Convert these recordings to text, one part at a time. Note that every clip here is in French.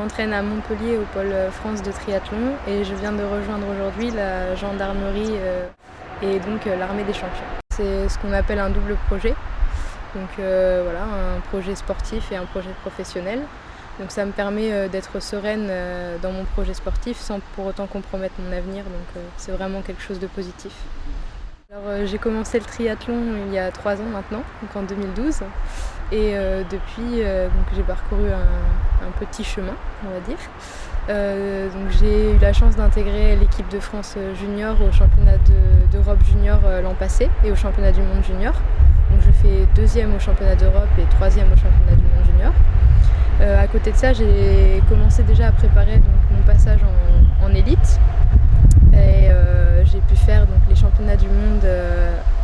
m'entraîne à Montpellier au pôle France de triathlon et je viens de rejoindre aujourd'hui la gendarmerie et donc l'armée des champions. C'est ce qu'on appelle un double projet, donc voilà, un projet sportif et un projet professionnel. Donc ça me permet d'être sereine dans mon projet sportif sans pour autant compromettre mon avenir, donc c'est vraiment quelque chose de positif. Alors, j'ai commencé le triathlon il y a 3 ans maintenant, donc en 2012, et depuis j'ai parcouru un petit chemin, on va dire. Donc j'ai eu la chance d'intégrer l'équipe de France junior au championnat d'Europe junior l'an passé et au championnat du monde junior. Donc je fais 2e au championnat d'Europe et 3e au championnat du monde junior. À côté de ça, j'ai commencé déjà à préparer donc, mon passage en élite. Et j'ai pu faire donc, les championnats du monde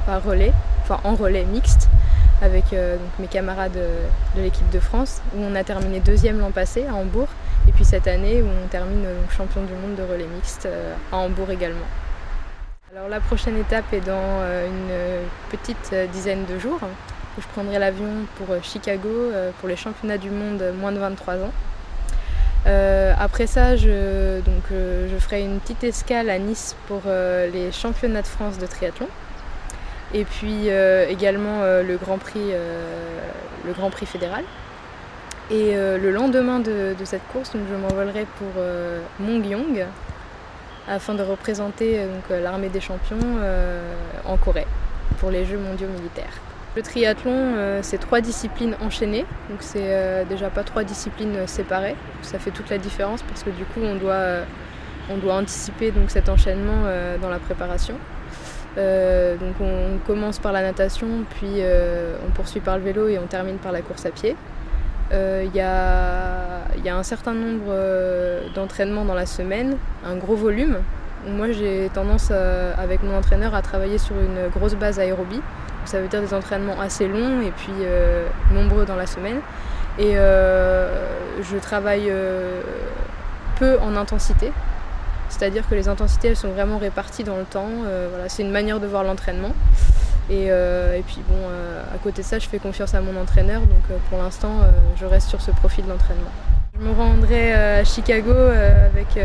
en relais mixte avec donc, mes camarades de l'équipe de France, où on a terminé 2e l'an passé à Hambourg, et puis cette année où on termine donc, champion du monde de relais mixte à Hambourg également. Alors la prochaine étape est dans une petite dizaine de jours, où je prendrai l'avion pour Chicago pour les championnats du monde moins de 23 ans. Après ça, je ferai une petite escale à Nice pour les championnats de France de triathlon. Et puis également le Grand Prix fédéral. Et le lendemain de cette course, donc, je m'envolerai pour Mongyong afin de représenter l'armée des champions en Corée pour les Jeux mondiaux militaires. Le triathlon, c'est 3 disciplines enchaînées, donc c'est déjà pas 3 disciplines séparées. Ça fait toute la différence parce que du coup on doit anticiper donc, cet enchaînement dans la préparation. Donc on commence par la natation, puis on poursuit par le vélo et on termine par la course à pied. Il y a un certain nombre d'entraînements dans la semaine, un gros volume. Moi j'ai tendance avec mon entraîneur à travailler sur une grosse base aérobie. Ça veut dire des entraînements assez longs et puis nombreux dans la semaine. Et je travaille peu en intensité. C'est-à-dire que les intensités elles sont vraiment réparties dans le temps. Voilà, c'est une manière de voir l'entraînement. Et puis bon, à côté de ça, je fais confiance à mon entraîneur. Donc pour l'instant, je reste sur ce profil d'entraînement. Je me rendrai à Chicago avec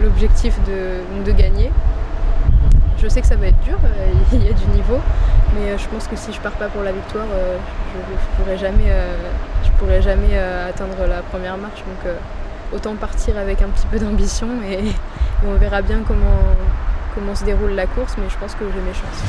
l'objectif de gagner. Je sais que ça va être dur, il y a du niveau, mais je pense que si je pars pas pour la victoire, je pourrais jamais atteindre la première marche. Donc autant partir avec un petit peu d'ambition et on verra bien comment se déroule la course, mais je pense que j'ai mes chances.